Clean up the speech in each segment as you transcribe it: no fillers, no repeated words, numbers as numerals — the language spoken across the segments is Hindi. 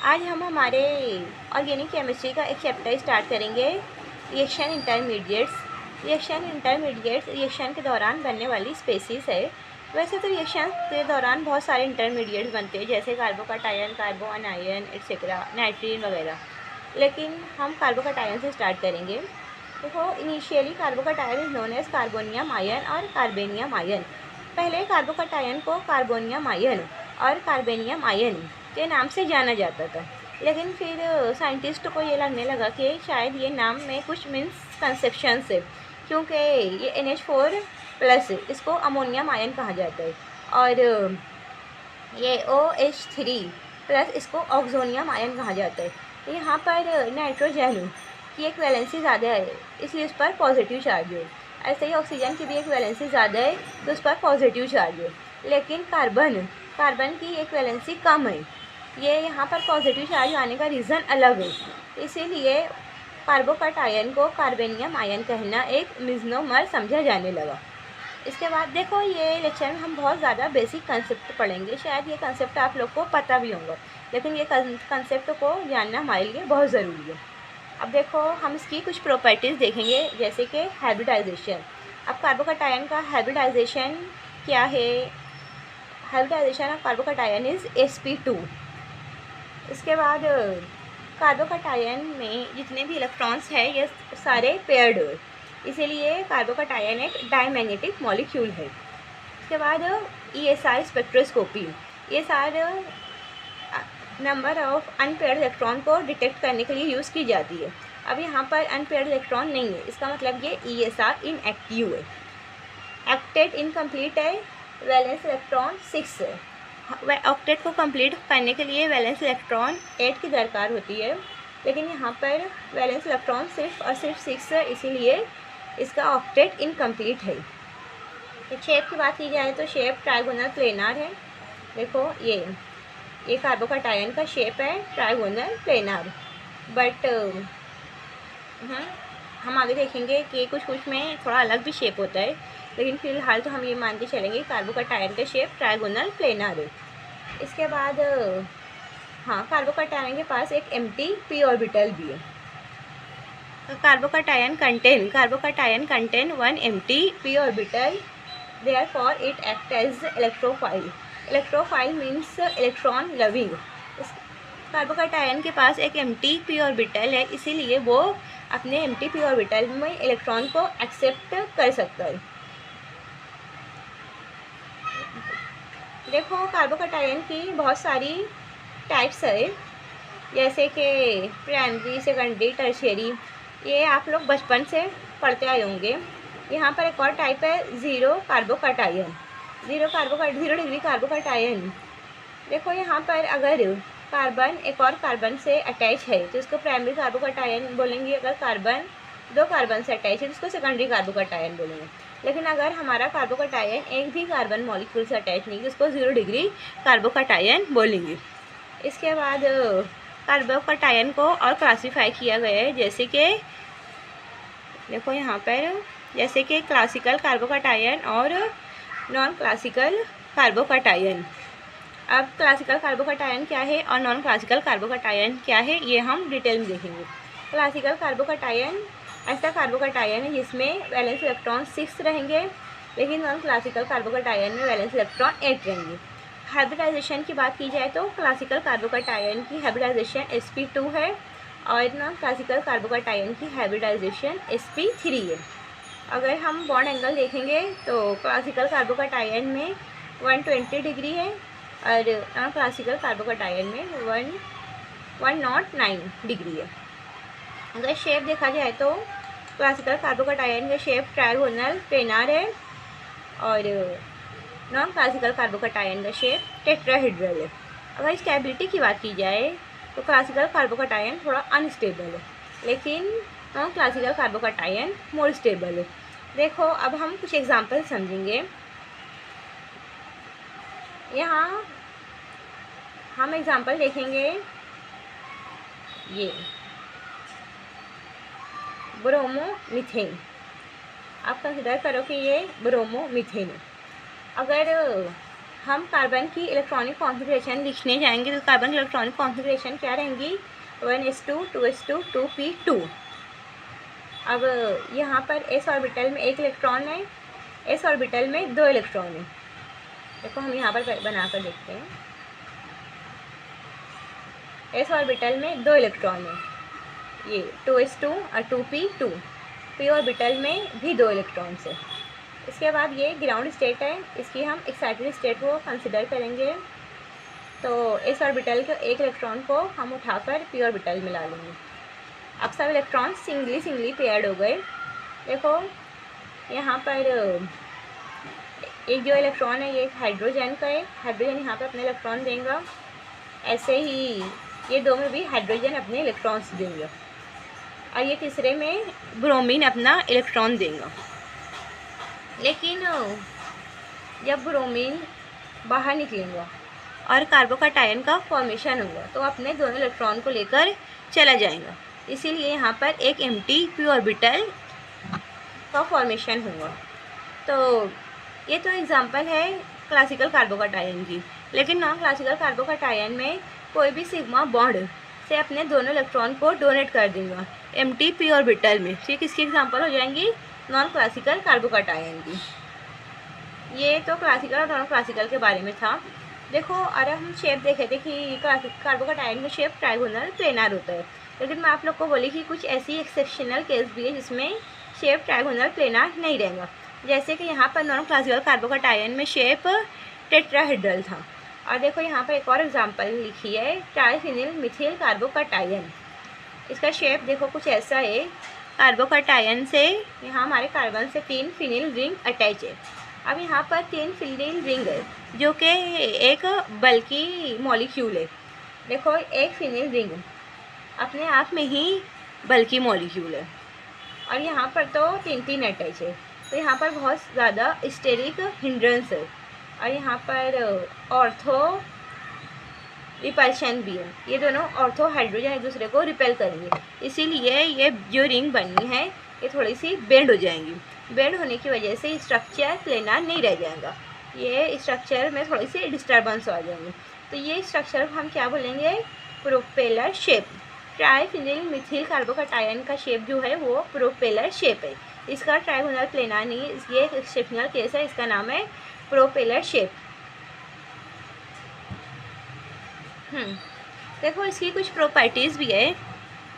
आज हम हमारे ऑर्गेनिक केमिस्ट्री का एक चैप्टर स्टार्ट करेंगे, रिएक्शन इंटरमीडिएट्स रिएक्शन के दौरान बनने वाली स्पेसीज है। वैसे तो रिएक्शन के दौरान बहुत सारे इंटरमीडिएट्स बनते हैं, जैसे कार्बोकटायन, कार्बो अनायन एक्सेट्रा, नाइट्रीन वगैरह, लेकिन हम कार्बोकटायन से स्टार्ट करेंगे। देखो, initially carbocation is known as carbonium ion और कार्बेनियम आयन। पहले कार्बोकटायन को कार्बोनियम आयन और कार्बेनियम आयन के नाम से जाना जाता था, लेकिन फिर साइंटिस्ट को ये लगने लगा कि शायद ये नाम में कुछ मिसकंसेप्शन है, क्योंकि ये NH4+ इसको अमोनियम आयन कहा जाता है और ये OH3+ इसको ऑक्सोनियम आयन कहा जाता है। यहाँ पर नाइट्रोजन की एक वैलेंसी ज़्यादा है, इसलिए उस पर पॉजिटिव चार्ज है। ऐसे ही ऑक्सीजन की भी एक वैलेंसी ज़्यादा है, तो उस पर पॉजिटिव चार्ज है। लेकिन कार्बन की एक वैलेंसी कम है, ये यहाँ पर पॉजिटिव चार्ज आने का रीज़न अलग है, इसीलिए कार्बोकटायन को कार्बेनियम आयन कहना एक मिसनोमर समझा जाने लगा। इसके बाद देखो, ये लेक्चर में हम बहुत ज़्यादा बेसिक कंसेप्ट पढ़ेंगे। शायद ये कंसेप्ट आप लोग को पता भी होगा, लेकिन ये कंसेप्ट को जानना हमारे लिए बहुत ज़रूरी है। अब देखो, हम इसकी कुछ प्रॉपर्टीज़ देखेंगे, जैसे कि हाइब्रिडाइजेशन। अब कार्बोकटायन का हाइब्रिडाइजेशन क्या है? Hybridization of carbocation is sp2। इसके बाद कार्बोकटायन में जितने भी इलेक्ट्रॉन्स हैं ये सारे पेयर्ड है, इसीलिए कार्बोकटायन एक डायमैग्नेटिक मॉलिक्यूल है। इसके बाद ESI स्पेक्ट्रोस्कोपी, ये सारे नंबर ऑफ अनपेयर्ड इलेक्ट्रॉन को डिटेक्ट करने के लिए यूज़ की जाती है। अब यहाँ पर अनपेयर्ड इलेक्ट्रॉन नहीं है, इसका मतलब ये ESR इनएक्टिव है। एक्टेट इनकम्प्लीट है, वैलेंस इलेक्ट्रॉन 6 है। ऑक्टेट को कंप्लीट करने के लिए वैलेंस इलेक्ट्रॉन 8 की दरकार होती है, लेकिन यहाँ पर वैलेंस इलेक्ट्रॉन सिर्फ और सिर्फ 6 है, इसीलिए इसका ऑक्टेट इनकम्प्लीट है। शेप की बात की जाए तो शेप ट्राइगोनल प्लेनार है। देखो, ये कार्बोकटायन का शेप है ट्राइगोनल प्लेनार, बट हम आगे देखेंगे कि कुछ में थोड़ा अलग भी शेप होता है, लेकिन फिलहाल तो हम ये मान के चलेंगे कार्बोकटायन का शेप ट्राइगोनल प्लेनार है। इसके बाद कार्बोकटायन के पास एक एम्प्टी p ऑर्बिटल भी है। Carbocation contain 1 empty p orbital, therefore it acts as electrophile. Electrophile means electron loving. Carbocation के पास एक एम्प्टी p ऑर्बिटल है, इसीलिए वो अपने एम्प्टी p ऑर्बिटल में इलेक्ट्रॉन को एक्सेप्ट कर सकता है। देखो, कार्बोकटायन की बहुत सारी टाइप्स है, जैसे कि प्राइमरी, सेकेंडरी, टर्शियरी, ये आप लोग बचपन से पढ़ते आए होंगे। यहाँ पर एक और टाइप है ज़ीरो डिग्री कार्बोकटायन। देखो, यहाँ पर अगर कार्बन एक और कार्बन से अटैच है तो इसको प्राइमरी कार्बोकटायन बोलेंगे। अगर कार्बन 2 कार्बन से अटैच है तो इसको सेकेंडरी कार्बोकटायन बोलेंगे। लेकिन अगर हमारा कार्बोकटायन एक भी कार्बन मॉलिक्यूल से अटैच नहीं तो इसको 0 डिग्री कार्बोकटायन बोलेंगे। इसके बाद कार्बोकटायन को और क्लासीफाई किया गया है, जैसे कि देखो यहाँ पर, जैसे कि क्लासिकल कार्बोकटायन और नॉन क्लासिकल कार्बोकटायन। अब क्लासिकल कार्बोकटायन क्या है और नॉन क्लासिकल कार्बोकटायन क्या है, ये हम डिटेल में देखेंगे। क्लासिकल कार्बोकटायन ऐसा कार्बोकटायन है जिसमें वैलेंस इलेक्ट्रॉन 6 रहेंगे, लेकिन नॉन क्लासिकल कार्बोकटायन में वैलेंस इलेक्ट्रॉन 8 रहेंगे। हाइब्रिडाइजेशन की बात की जाए तो क्लासिकल कार्बोकटायन की हाइब्रिडाइजेशन sp2 है और नॉन क्लासिकल कार्बोकटायन की हाइब्रिडाइजेशन sp3 है। अगर हम बॉन्ड एंगल देखेंगे तो क्लासिकल कार्बोकटायन में 120 डिग्री है और नॉन क्लासिकल कार्बोकटायन में 109 डिग्री है। अगर शेप देखा जाए तो क्लासिकल कार्बोकटायन का शेप ट्राइगोनल प्लेनार है और नॉन क्लासिकल कार्बोकटायन का शेप टेट्राहेड्रल है। अगर स्टेबिलिटी की बात की जाए तो क्लासिकल कार्बोकटायन थोड़ा अनस्टेबल है, लेकिन नॉन क्लासिकल कार्बोकटायन मोर स्टेबल है। देखो, अब हम कुछ एग्जांपल समझेंगे। यहाँ हम एग्जांपल देखेंगे, ये ब्रोमोमीथेन। आप कंसिडर करो कि ये ब्रोमोमीथेन है। अगर हम कार्बन की इलेक्ट्रॉनिक कॉन्फ़िगरेशन लिखने जाएंगे तो कार्बन की इलेक्ट्रॉनिक कॉन्फ़िगरेशन क्या रहेंगी, 1s2 2s2 2p2। अब यहाँ पर s ऑर्बिटल में एक इलेक्ट्रॉन है, s ऑर्बिटल में 2 इलेक्ट्रॉन है। देखो हम यहाँ पर बना कर देखते हैं। s ऑर्बिटल में 2 इलेक्ट्रॉन है, ये 2s2 और 2p2। p ऑर्बिटल में भी 2 इलेक्ट्रॉन है। इसके बाद ये ग्राउंड स्टेट है, इसकी हम एक्साइटेड स्टेट को कंसिडर करेंगे। तो s ऑर्बिटल के एक इलेक्ट्रॉन को हम उठाकर p ऑर्बिटल में ला लेंगे। अब सब इलेक्ट्रॉन सिंगली पेयर्ड हो गए। देखो यहाँ पर एक जो इलेक्ट्रॉन है ये हाइड्रोजन का है, हाइड्रोजन यहाँ पर अपने इलेक्ट्रॉन देगा। ऐसे ही ये दो में भी हाइड्रोजन अपने इलेक्ट्रॉन्स देंगे और ये तीसरे में ब्रोमीन अपना इलेक्ट्रॉन देगा। लेकिन जब ब्रोमीन बाहर निकलेगा और कार्बोकैटायन का फॉर्मेशन होगा तो अपने दोनों इलेक्ट्रॉन को लेकर चला जाएगा, इसीलिए यहाँ पर एक एम्प्टी p ऑर्बिटल का फॉर्मेशन होगा। तो ये तो एग्जांपल है क्लासिकल कार्बोकैटायन की, लेकिन नॉन क्लासिकल कार्बोकैटायन में कोई भी सिग्मा बॉन्ड से अपने दोनों इलेक्ट्रॉन को डोनेट कर देगा एम्प्टी p ऑर्बिटल में। ठीक, इसकी एग्जांपल हो जाएंगी नॉन क्लासिकल कार्बोकैटायन की। ये तो क्लासिकल और नॉन क्लासिकल के बारे में था। देखो अगर हम शेप देखे थे कि कार्बोकैटायन का शेप ट्राइगोनल प्लेनर होता है, लेकिन मैं आप लोग को बोली कि कुछ ऐसी एक्सेप्शनल केस भी है जिसमें शेप ट्राइगोनल प्लेनर नहीं रहेगा। जैसे कि यहाँ पर नॉन क्लासिकल कार्बोकैटायन में शेप टेट्राहेड्रल था। और देखो यहाँ पर एक और एग्जांपल लिखी है, ट्राइफिनिल मिथिल कार्बोकैटायन। इसका शेप देखो कुछ ऐसा है। कार्बोकैटायन से यहाँ हमारे कार्बन से 3 फिनिल रिंग अटैच है। अब यहाँ पर 3 फिनिल रिंग है जो कि एक बल्कि मॉलिक्यूल है। देखो एक फिनिल रिंग अपने आप में ही बल्कि मॉलिक्यूल है और यहाँ पर तो 3 अटैच है। तो यहाँ पर बहुत ज़्यादा स्टेरिक हिंड्रेंस है और यहाँ पर ऑर्थो रिपल्शन भी है। ये दोनों ऑर्थो हाइड्रोजन एक दूसरे को रिपेल करेंगे, इसीलिए ये जो रिंग बनी है ये थोड़ी सी बेंड हो जाएंगी। बेंड होने की वजह से स्ट्रक्चर प्लेनर नहीं रह जाएगा, ये स्ट्रक्चर में थोड़ी सी डिस्टर्बेंस आ जाएंगे। तो ये स्ट्रक्चर हम क्या बोलेंगे, प्रोपेलर शेप। ट्राइफिनिल मिथिल कार्बोकैटायन का शेप जो है वो प्रोपेलर शेप है। इसका ट्राइगोनल प्लेनर नहीं है, ये एक एक्सेप्शनल केस है, इसका नाम है प्रोपेलर शेप। देखो इसकी कुछ प्रॉपर्टीज़ भी है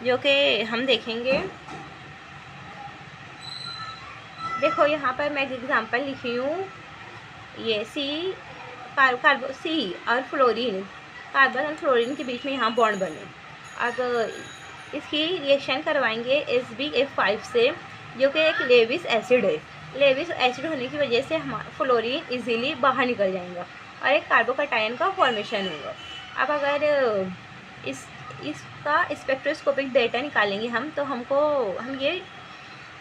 जो कि हम देखेंगे। देखो यहाँ पर मैं एग्जांपल लिखी हूँ, ये सी और फ्लोरीन, कार्बन और फ्लोरीन के बीच में यहाँ बॉन्ड बने। अब इसकी रिएक्शन करवाएंगे SbF5 से, जो कि एक लेविस एसिड है। लेविस एसिड होने की वजह से हमारा फ्लोरीन इजीली बाहर निकल जाएगा और एक कार्बोकैटायन का फॉर्मेशन होगा। अब अगर इसका स्पेक्ट्रोस्कोपिक डेटा निकालेंगे हम, तो हम ये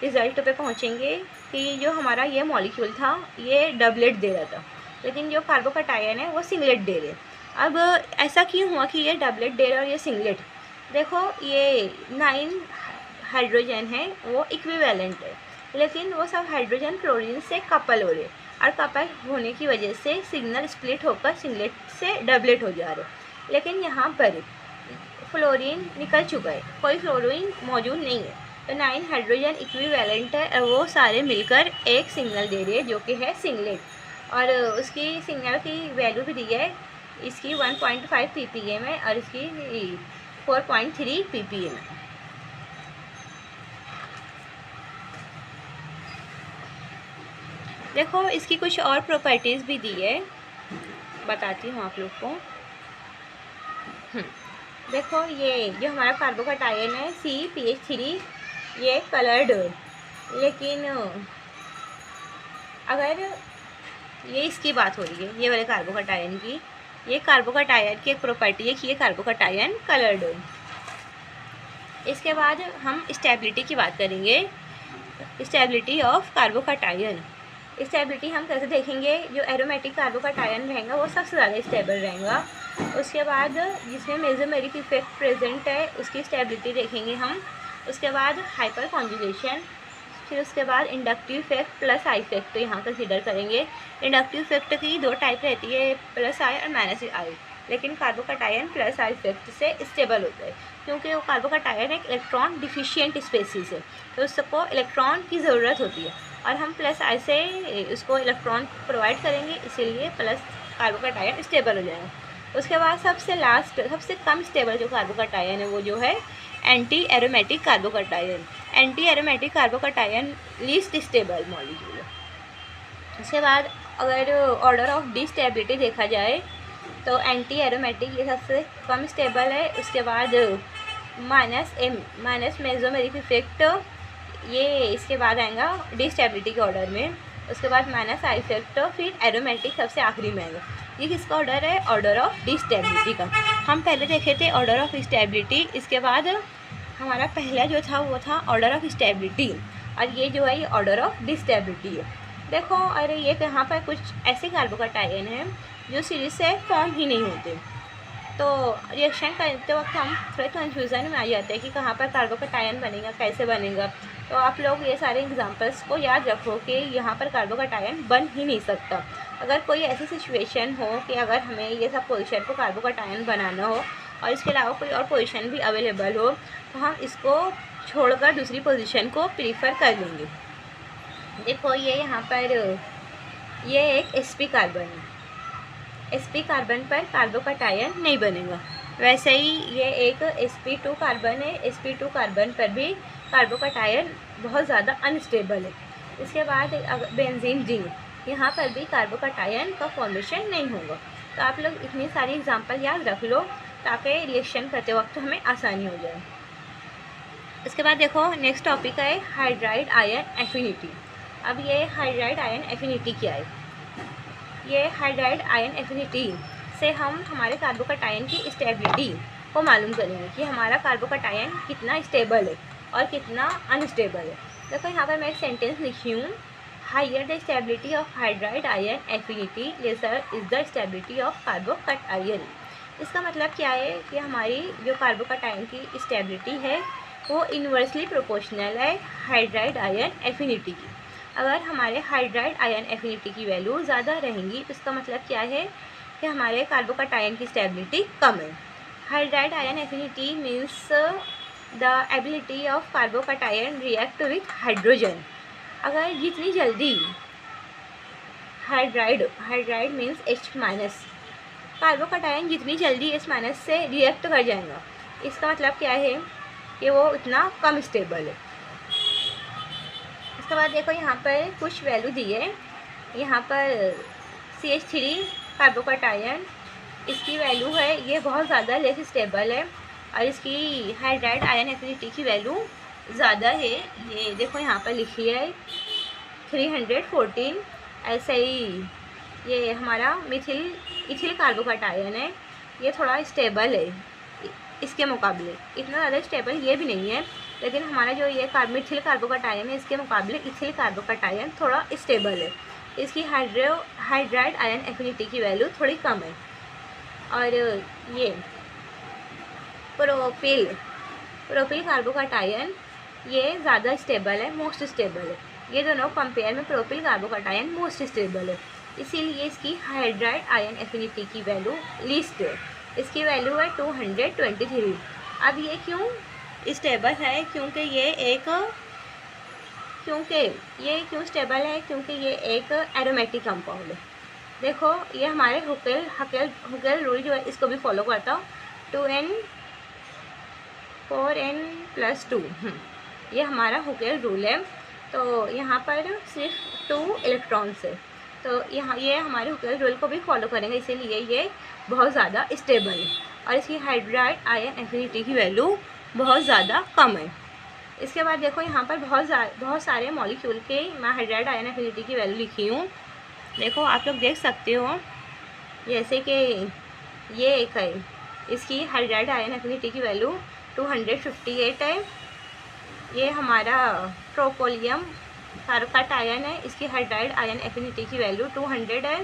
रिज़ल्ट पे पहुँचेंगे कि जो हमारा ये मॉलिक्यूल था ये डबलेट दे रहा था, लेकिन जो कार्बोकैटायन है वो सिंगलेट दे रहे। अब ऐसा क्यों हुआ कि ये डबलेट दे रहा और ये सिंगलेट? देखो ये 9 हाइड्रोजन है वो इक्विवेलेंट है, लेकिन वो सब हाइड्रोजन क्लोरीन से कपल हो रहे और कपल होने की वजह से सिग्नल स्प्लिट होकर सिंगलेट से डबलेट हो जा रहे। लेकिन यहाँ पर फ्लोरीन निकल चुका है, कोई फ्लोरीन मौजूद नहीं है। तो 9 हाइड्रोजन इक्विवेलेंट है और वो सारे मिलकर एक सिग्नल दे रहे हैं जो कि है सिंगलेट। और उसकी सिग्नल की वैल्यू भी दी है, इसकी 1.5 ppm है और इसकी 4.3 ppm है। देखो इसकी कुछ और प्रॉपर्टीज़ भी दी है, बताती हूँ आप लोग को। देखो ये जो हमारा कार्बोकैटायन है CPH3, ये कलर्ड है, लेकिन अगर ये इसकी बात हो रही है, ये वाले कार्बोकैटायन की, ये कार्बोकैटायन की एक प्रॉपर्टी है कि ये कार्बोकैटायन कलर्ड है। इसके बाद हम स्टेबिलिटी की बात करेंगे, स्टेबिलिटी ऑफ कार्बोकैटायन। स्टेबिलिटी हम कैसे देखेंगे, जो एरोमेटिक कार्बोकैटायन रहेगा वो सबसे ज़्यादा स्टेबल रहेगा। उसके बाद जिसमें मेसोमेरिक इफेक्ट प्रेजेंट है उसकी स्टेबिलिटी देखेंगे हम। उसके बाद हाइपर कॉन्जुगेशन, फिर उसके बाद inductive effect plus I effect तो यहाँ कंसीडर करेंगे। इंडक्टिव इफेक्ट की दो टाइप रहती है, प्लस आई और माइनस आई, लेकिन कार्बोकैटायन प्लस आई इफेक्ट से स्टेबल होता है, क्योंकि वो कार्बोकैटायन एक इलेक्ट्रॉन डिफिशिएंट स्पेसीज है, तो उसको इलेक्ट्रॉन की ज़रूरत होती है, और हम प्लस आई से उसको इलेक्ट्रॉन प्रोवाइड करेंगे, इसीलिए प्लस कार्बोकैटायन स्टेबल हो जाएगा। उसके बाद सबसे लास्ट सबसे कम स्टेबल जो कार्बोकैटायन है वो जो है anti aromatic carbocation. Anti aromatic carbocation least stable molecule है। उसके बाद अगर ऑर्डर ऑफ डिस्टेबिलिटी देखा जाए तो एंटी एरोमेटिक ये सबसे कम स्टेबल है। उसके बाद माइनस मेसोमेरिक इफेक्ट ये इसके बाद आएगा डिस्टेबिलिटी के ऑर्डर में। उसके बाद माइनस आई इफेक्ट, फिर एरोमेटिक सबसे आखिरी में आएगा। ये किसका ऑर्डर है? ऑर्डर ऑफ डिस्टेबिलिटी का। हम पहले देखे थे ऑर्डर ऑफ स्टेबिलिटी, इसके बाद हमारा पहला जो था वो था ऑर्डर ऑफ स्टेबिलिटी, और ये जो है ये ऑर्डर ऑफ डिस्टेबिलिटी है। देखो अरे ये यहाँ पर कुछ ऐसे कार्बोकैटायन हैं जो सीरीज से फॉर्म ही नहीं होते, तो रिएक्शन करते वक्त हम थोड़े कन्फ्यूज़न में आ जाते हैं कि कहाँ पर कार्बोकैटायन बनेगा, कैसे बनेगा। तो आप लोग ये सारे एग्जांपल्स को याद रखो कि यहाँ पर कार्बोकैटायन बन ही नहीं सकता। अगर कोई ऐसी सिचुएशन हो कि अगर हमें ये सब पोजीशन को कार्बोकैटायन बनाना हो और इसके अलावा कोई और पोजीशन भी अवेलेबल हो, तो हम इसको छोड़कर दूसरी पोजीशन को प्रीफर कर लेंगे। देखो ये यहाँ पर ये एक sp कार्बन है, sp कार्बन पर कार्बोकैटायन नहीं बनेगा। वैसे ही ये एक sp2 कार्बन है, sp2 कार्बन पर भी कार्बोकैटायन बहुत ज़्यादा अनस्टेबल है। इसके बाद बेंजीन रिंग, यहाँ पर भी कार्बोकैटायन का फॉर्मेशन नहीं होगा। तो आप लोग इतनी सारी एग्जांपल याद रख लो ताकि रिएक्शन करते वक्त हमें आसानी हो जाए। इसके बाद देखो नेक्स्ट टॉपिक है हाइड्राइड आयन एफिनिटी। अब ये हाइड्राइड आयन एफिनिटी क्या है? ये हाइड्राइड आयन एफिनिटी से हम हमारे कार्बोकैटायन की स्टेबिलिटी को मालूम करेंगे कि हमारा कार्बोकैटायन कितना स्टेबल है और कितना अनस्टेबल है। देखो यहाँ पर मैं एक सेंटेंस लिखी हूँ, higher the stability of hydride ion affinity lesser is the stability of carbocation. इसका मतलब क्या है कि हमारी जो कार्बोकैटायन की स्टेबिलिटी है वो इन्वर्सली प्रोपोर्शनल है हाइड्राइड आयन एफिनिटी की। अगर हमारे हाइड्राइड आयन एफिनिटी की वैल्यू ज़्यादा रहेंगी तो इसका मतलब क्या है कि हमारे कार्बोकैटायन की स्टेबिलिटी कम है। Hydride ion affinity means the ability of carbocation react with hydrogen. अगर जितनी जल्दी hydride means H minus, carbocation जितनी जल्दी H माइनस से रिएक्ट कर जाएगा, इसका मतलब क्या है कि वो इतना कम स्टेबल है। उसके बाद देखो यहाँ पर कुछ वैल्यू दी है। यहाँ पर CH3 कार्बोकैटायन, इसकी वैल्यू है ये बहुत ज़्यादा लेस स्टेबल है, और इसकी हाइड्राइड आयन एफिनिटी की वैल्यू ज़्यादा है। ये देखो यहाँ पर लिखी है 314। ऐसे ही ये हमारा इथिल कार्बोकैटायन है, ये थोड़ा स्टेबल है इसके मुकाबले, इतना ज़्यादा स्टेबल ये भी नहीं है, लेकिन हमारा जो ये मिथिल कार्बोकैटायन है इसके मुकाबले इथिल कार्बोकैटायन थोड़ा स्टेबल है। इसकी हाइड्राइड आयन एफिनिटी की वैल्यू थोड़ी कम है। और ये प्रोपिल कार्बोकैटायन ये ज़्यादा स्टेबल है, मोस्ट स्टेबल है। ये दोनों कंपेयर में प्रोपिल कार्बोकैटायन मोस्ट स्टेबल है, इसीलिए इसकी हाइड्राइड आयन एफिनिटी की वैल्यू लीस्ट है। इसकी वैल्यू है 223। अब ये क्यों स्टेबल है? क्योंकि ये क्यों स्टेबल है? क्योंकि ये एक एरोमेटिक कंपाउंड है। देखो ये हमारे हुकेल रूल जो है इसको भी फॉलो करता हूँ। 2n 4n+2 ये हमारा हुकेल रूल है। तो यहाँ पर सिर्फ 2 इलेक्ट्रॉन्स है, तो यहाँ ये हमारे हुकेल रूल को भी फॉलो करेंगे, इसीलिए ये बहुत ज़्यादा स्टेबल है और इसकी हाइड्राइड आयन एफिनिटी की वैल्यू बहुत ज़्यादा कम है। इसके बाद देखो यहाँ पर बहुत सारे मॉलिक्यूल के मैं हाइड्राइड आयन एफिनिटी की वैल्यू लिखी हूँ। देखो आप लोग देख सकते हो, जैसे कि ये एक है, इसकी हाइड्राइड आयन एफिनिटी की वैल्यू 258 है। ये हमारा ट्रोपोलियम कार्बोकैटायन है, इसकी हाइड्राइड आयन एफिनिटी की वैल्यू 200 है।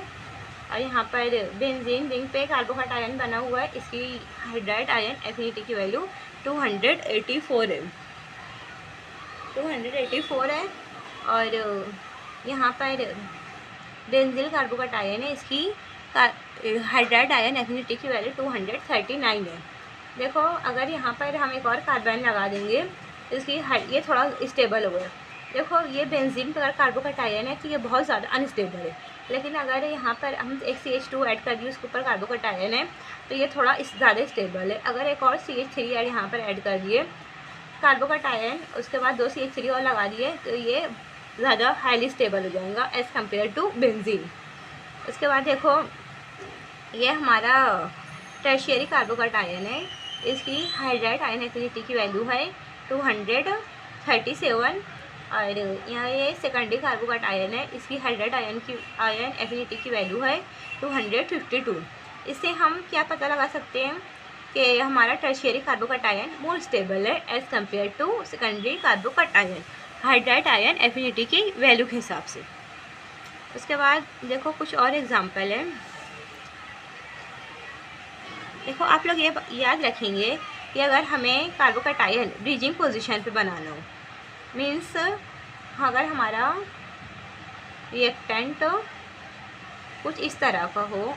और यहाँ पर बेंजीन रिंग पे कार्बोकैटायन बना हुआ है, इसकी हाइड्राइड आयन एफिनिटी की वैल्यू 284 है। और यहाँ पर बेंजील कार्बोकैटायन है, इसकी हाइड्राइड आयन एफिनिटी की वैल्यू 239 है। देखो अगर यहाँ पर हम एक और कार्बन लगा देंगे तो इसकी ये थोड़ा स्टेबल हो गया। देखो ये बेंजीन का कार्बोकैटायन है तो ये बहुत ज़्यादा अनस्टेबल है, लेकिन अगर यहाँ पर हम एक CH2 ऐड कर दिए, उसके ऊपर कार्बोकैटायन है तो ये थोड़ा ज़्यादा स्टेबल है। अगर एक और CH3 ऐड यहाँ पर ऐड कर दिए कार्बोकैटायन, उसके बाद 2 CH3 और लगा दिए तो ये ज़्यादा हाईली स्टेबल हो जाएगा एज़ कम्पेयर टू बेंजीन। उसके बाद देखो ये हमारा टर्शियरी कार्बोकैटायन है, इसकी हाइड्राइड आयन एफिनिटी की वैल्यू है 237 और यहाँ ये सेकेंडरी कार्बोकैटायन है, इसकी हाइड्राइड आयन एफिनिटी की वैल्यू है 252। इससे हम क्या पता लगा सकते हैं कि हमारा टर्शियरी कार्बोकैटायन मोर स्टेबल है as compare to secondary carbocation hydride ion affinity की वैल्यू के हिसाब से। उसके बाद देखो कुछ और एग्जांपल है। देखो आप लोग ये याद रखेंगे कि अगर हमें कार्बोकैटायन ब्रीजिंग पोजीशन पे बनाना हो, मीन्स अगर हमारा रिएक्टेंट कुछ इस तरह का हो,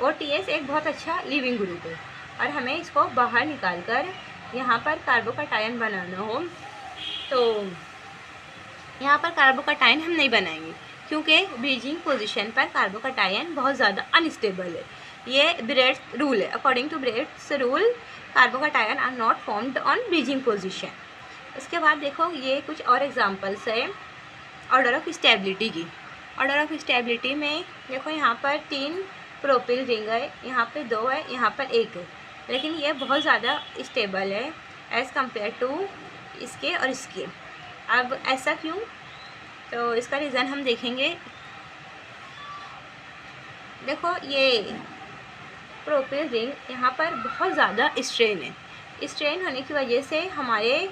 OTS एक बहुत अच्छा लिविंग ग्रुप है और हमें इसको बाहर निकाल कर यहाँ पर कार्बोकैटायन बनाना हो, तो यहाँ पर कार्बोकैटायन हम नहीं बनाएंगे क्योंकि ब्रीजिंग पोजीशन पर कार्बोकैटायन बहुत ज़्यादा अनस्टेबल है। ये ब्रेड्स रूल है। According to Bredt's rule carbocation are not formed on bridging position. उसके बाद देखो ये कुछ और एग्जांपल्स है ऑर्डर ऑफ स्टेबिलिटी की। ऑर्डर ऑफ स्टेबिलिटी में देखो यहाँ पर 3 प्रोपिल रिंग है, यहाँ पे 2 है, यहाँ पर 1 है, लेकिन ये बहुत ज़्यादा स्टेबल है एज़ कम्पेयर टू इसके और इसके। अब ऐसा क्यों? तो इसका रीज़न हम देखेंगे। देखो ये प्रोपिल रिंग यहाँ पर बहुत ज़्यादा स्ट्रेन है। स्ट्रेन होने की वजह से हमारे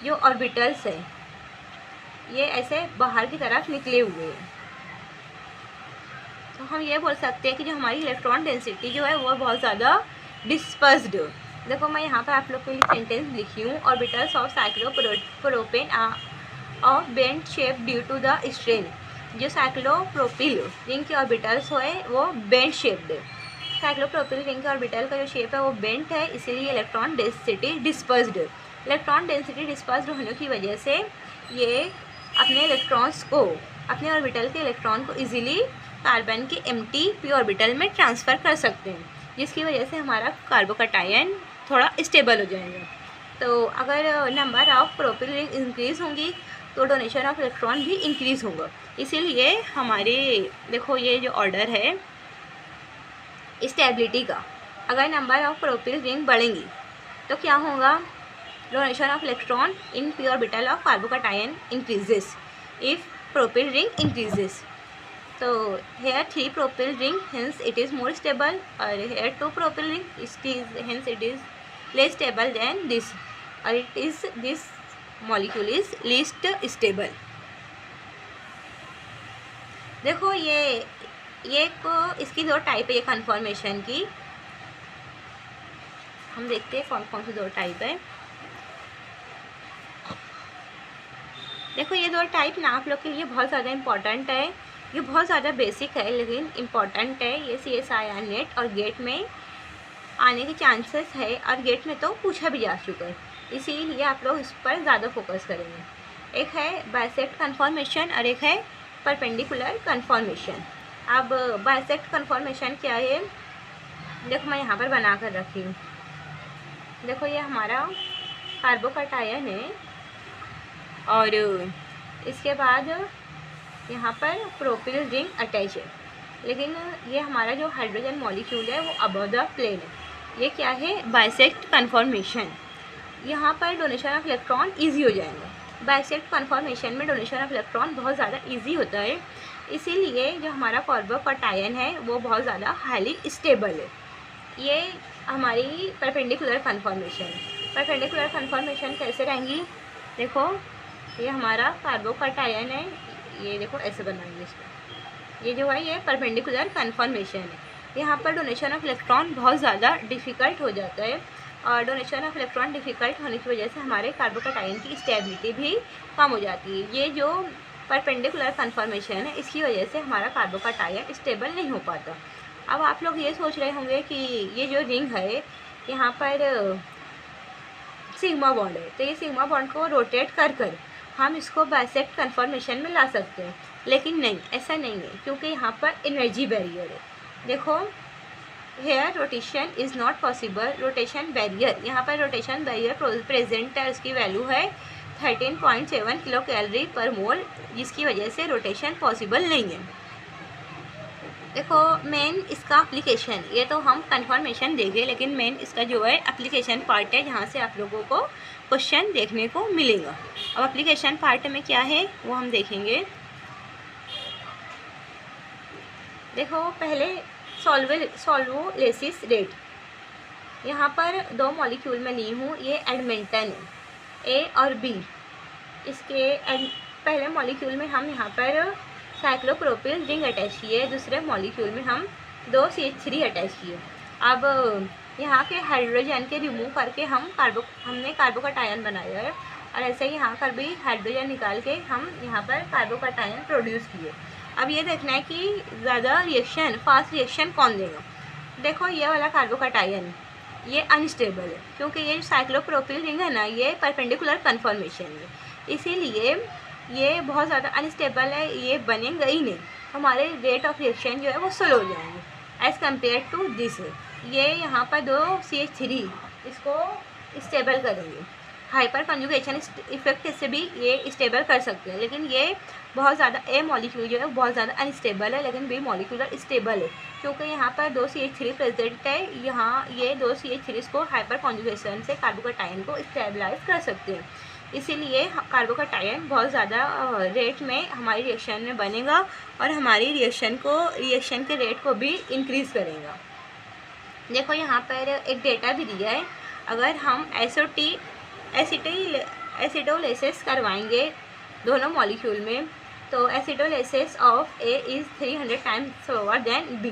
जो ऑर्बिटल्स हैं ये ऐसे बाहर की तरफ निकले हुए हैं। तो हम ये बोल सकते हैं कि जो हमारी इलेक्ट्रॉन डेंसिटी जो है वो बहुत ज़्यादा डिस्पर्स्ड। देखो मैं यहाँ पर आप लोग के लिए सेंटेंस लिखी हूँ, orbitals of cyclopropane of bend shape due to the strain. जो साइक्लोप्रोपिल रिंग के ऑर्बिटल्स है वो बेंड शेप्ड है। साइक्लोप्रोपिल रिंग के ऑर्बिटल का जो शेप है वो बेंट है, इसीलिए electron density dispersed. Electron density dispersed होने की वजह से ये अपने इलेक्ट्रॉन्स को, अपने ऑर्बिटल के इलेक्ट्रॉन को इजीली कार्बन के एम्प्टी पी ऑर्बिटल में ट्रांसफ़र कर सकते हैं, जिसकी वजह से हमारा कार्बोकैटायन थोड़ा स्टेबल हो जाएगा। तो अगर number of propyl ring increase होंगी तो डोनेशन ऑफ इलेक्ट्रॉन भी इंक्रीज़ होगा। इसीलिए हमारे देखो ये जो ऑर्डर है स्टेबिलिटी का, अगर नंबर ऑफ प्रोपिल रिंग बढ़ेंगी तो क्या होगा? Donation of electron in P orbital of carbocation increases if propyl ring increases. तो here 3 propyl ring hence it is more stable और here 2 propyl ring hence it is less stable than this और it is this molecule is least stable। देखो ये को इसकी 2 टाइप है ये कन्फॉर्मेशन की। हम देखते हैं कौन कौन सी 2 टाइप है। देखो ये 2 टाइप ना आप लोग के लिए बहुत ज़्यादा इम्पॉर्टेंट है, ये बहुत ज़्यादा बेसिक है लेकिन इम्पॉर्टेंट है। ये CSIR नेट और गेट में आने के चांसेस है और गेट में तो पूछा भी जा चुका है, इसीलिए आप लोग इस पर ज़्यादा फोकस करेंगे। एक है बाइसेक्ट कन्फॉर्मेशन और एक है परपेंडिकुलर कन्फॉर्मेशन। अब बाइसेक्ट कन्फॉर्मेशन क्या है? देखो मैं यहाँ पर बना कर रखी हूँ। देखो ये हमारा कार्बोकैटायन है और इसके बाद यहाँ पर प्रोपिल रिंग अटैच है, लेकिन ये हमारा जो हाइड्रोजन मॉलिक्यूल है वो अबव द प्लेन है। ये क्या है? Bisect conformation. यहाँ पर डोनेशन ऑफ इलेक्ट्रॉन इजी हो जाएगा। बाइसेक्ट कन्फॉर्मेशन में डोनेशन ऑफ इलेक्ट्रॉन बहुत ज़्यादा इजी होता है, इसीलिए जो हमारा कार्बोकैटायन है वो बहुत ज़्यादा हाईली स्टेबल है। ये हमारी परपेंडिकुलर कन्फॉर्मेशन। परपेंडिकुलर कन्फॉर्मेशन कैसे रहेंगी? देखो ये हमारा कार्बोकैटायन है, ये देखो ऐसे बनाएंगे इसको। ये जो है ये परपेंडिकुलर कन्फॉर्मेशन है। यहाँ पर डोनेशन ऑफ इलेक्ट्रॉन बहुत ज़्यादा डिफ़िकल्ट हो जाता है और डोनेशन ऑफ इलेक्ट्रॉन डिफ़िकल्ट होने की वजह से हमारे कार्बोकैटायन की स्टेबिलिटी भी कम हो जाती है। ये जो परपेंडिकुलर कन्फॉर्मेशन है, इसकी वजह से हमारा कार्बोकैटायन स्टेबल नहीं हो पाता। अब आप लोग ये सोच रहे होंगे कि ये जो रिंग है यहाँ पर सिग्मा बॉन्ड है, तो ये सिग्मा बॉन्ड को रोटेट कर कर हम इसको बाइसेक्ट कन्फॉर्मेशन में ला सकते हैं, लेकिन नहीं, ऐसा नहीं है, क्योंकि यहाँ पर एनर्जी बैरियर है। देखो, here rotation is not possible, rotation barrier, यहाँ पर रोटेशन बैरियर प्रेजेंट है, उसकी वैल्यू है 13.7 किलो कैलोरी पर मोल, जिसकी वजह से रोटेशन पॉसिबल नहीं है। देखो, मेन इसका एप्लीकेशन, ये तो हम कन्फर्मेशन देंगे, लेकिन मेन इसका जो है एप्लीकेशन पार्ट है, जहाँ से आप लोगों को क्वेश्चन देखने को मिलेगा। अब एप्लीकेशन पार्ट में क्या है वो हम देखेंगे। देखो, पहले सॉल्वोलिसिस रेट, यहाँ पर दो मॉलिक्यूल में ली हूँ, ये एडमिंटन है, ए और बी। इसके पहले मॉलिक्यूल में हम यहाँ पर साइक्लोप्रोपिल रिंग अटैच किए, दूसरे मॉलिक्यूल में हम 2 CH3 अटैच किए। अब यहाँ के हाइड्रोजन के रिमूव करके हमने कार्बोकैटायन बनाया है, और ऐसे ही यहाँ पर भी हाइड्रोजन निकाल के हम यहाँ पर कार्बोकैटायन प्रोड्यूस किए। अब ये देखना है कि ज़्यादा रिएक्शन, फास्ट रिएक्शन कौन देगा। देखो, ये वाला कार्बोकैटायन ये अनस्टेबल है, क्योंकि ये साइक्लोप्रोपिल रिंग है ना, ये परपेंडिकुलर कन्फॉर्मेशन है, इसीलिए ये बहुत ज़्यादा अनस्टेबल है, ये बनेगा ही नहीं। हमारे रेट ऑफ रिएक्शन जो है वो स्लो हो जाएंगे एज़ कम्पेयर टू दिस। ये यहाँ पर 2 CH3 इसको स्टेबल करेंगे, हाइपर कंजुगेशन इफेक्ट से भी ये स्टेबल कर सकते हैं, लेकिन ये बहुत ज़्यादा ए मॉलिक्यूल जो है बहुत ज़्यादा अनस्टेबल है, लेकिन बी मॉलिक्यूलर स्टेबल है, क्योंकि यहाँ पर 2 CH3 प्रेजेंट है। यहाँ ये 2 CH3 को हाइपर कंजुगेशन से कार्बोकैटायन को स्टेबलाइज कर सकते हैं, इसीलिए कार्बोकैटायन बहुत ज़्यादा रेट में हमारी रिएक्शन में बनेगा, और हमारी रिएक्शन के रेट को भी इंक्रीज़ करेगा। देखो, यहाँ पर एक डेटा भी दिया है, अगर हम एसिडोलिसिस करवाएंगे दोनों मॉलिक्यूल में, तो acidolysis of A is 300 times slower than B.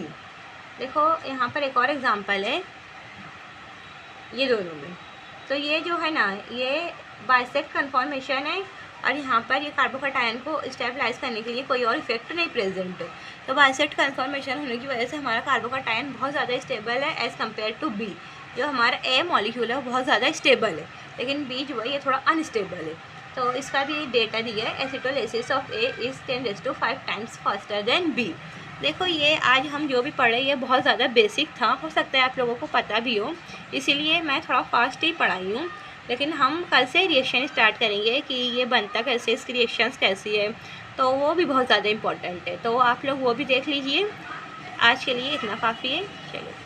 देखो, यहाँ पर एक और एग्जांपल है ये दोनों में, तो ये जो है ना, ये बाइसेक्ट कन्फॉर्मेशन है, और यहाँ पर ये कार्बोकैटायन को स्टेबलाइज करने के लिए कोई और इफेक्ट नहीं प्रेजेंट है। तो बाइसेक्ट कन्फॉर्मेशन होने की वजह से हमारा कार्बोकैटायन बहुत ज़्यादा स्टेबल है एज़ कम्पेयर टू बी। जो हमारा ए मॉलिक्यूल है वो बहुत ज़्यादा स्टेबल है, लेकिन बी जो है ये थोड़ा अनस्टेबल है। तो इसका भी डेटा दिया है, acidolysis of A is 10⁵ times faster than B. देखो, ये आज हम जो भी पढ़े ये बहुत ज़्यादा बेसिक था, हो सकता है आप लोगों को पता भी हो, इसीलिए मैं थोड़ा फास्ट ही पढ़ाई हूँ, लेकिन हम कल से रिएक्शन स्टार्ट करेंगे कि ये बनता कैसे, इसकी रिएक्शंस कैसी है, तो वो भी बहुत ज़्यादा इम्पॉर्टेंट है, तो आप लोग वो भी देख लीजिए। आज के लिए इतना काफ़ी है, चलो।